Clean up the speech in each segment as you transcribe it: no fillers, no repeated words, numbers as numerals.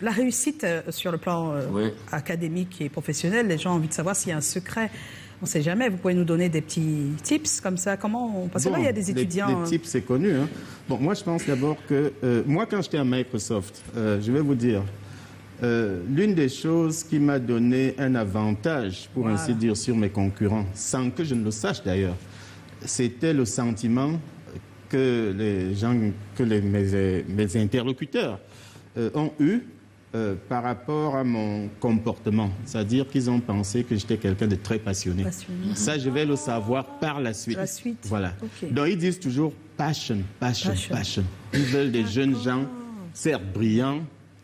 La réussite sur le plan académique et professionnel, les gens ont envie de savoir s'il y a un secret. On ne sait jamais. Vous pouvez nous donner des petits tips comme ça. Parce que là, il y a des étudiants. Les tips, c'est connu. Hein. Bon, moi, je pense d'abord que moi, quand j'étais à Microsoft, je vais vous dire, l'une des choses qui m'a donné un avantage, pour ainsi dire, sur mes concurrents, sans que je ne le sache d'ailleurs, c'était le sentiment que mes interlocuteurs ont eu par rapport à mon comportement. C'est-à-dire qu'ils ont pensé que j'étais quelqu'un de très passionné. Ça, je vais le savoir par la suite. Voilà. Okay. Donc, ils disent toujours passion. Ils veulent des jeunes gens, certes brillants,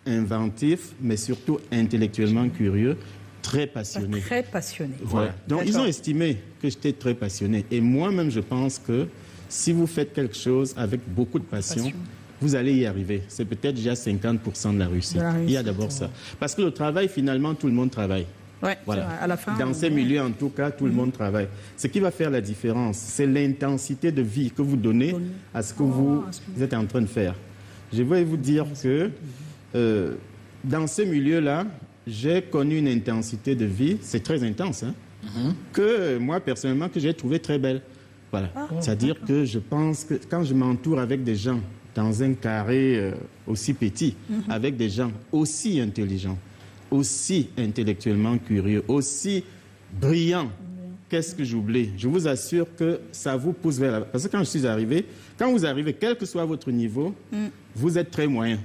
inventifs, mais surtout intellectuellement curieux, très passionnés. Très passionnés. Voilà. Donc, ils ont estimé que j'étais très passionné. Et moi-même, je pense que si vous faites quelque chose avec beaucoup de passion, vous allez y arriver. C'est peut-être déjà 50% de la réussite. Il y a d'abord ça. Parce que le travail, finalement, tout le monde travaille. Ouais, voilà. À la fin, dans ces milieux, en tout cas, tout le monde travaille. Ce qui va faire la différence, c'est l'intensité de vie que vous donnez à ce que vous êtes en train de faire. Je vais vous dire que dans ces milieux-là, j'ai connu une intensité de vie, c'est très intense, hein, que moi, personnellement, que j'ai trouvé très belle. Voilà. C'est-à-dire que je pense que quand je m'entoure avec des gens dans un carré aussi petit, avec des gens aussi intelligents, aussi intellectuellement curieux, aussi brillants, qu'est-ce que j'oublie? Je vous assure que ça vous pousse vers la... Parce que quand je suis arrivé, quand vous arrivez, quel que soit votre niveau, vous êtes très moyen.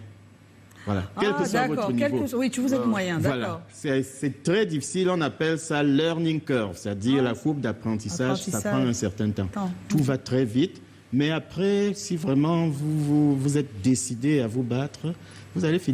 Voilà. Quel que soit votre niveau. Oui, vous êtes moyen, d'accord. Voilà. C'est très difficile, on appelle ça learning curve, c'est-à-dire la courbe d'apprentissage, ça prend un certain temps. Tout va très vite, mais après, si vraiment vous êtes décidé à vous battre, vous allez finir.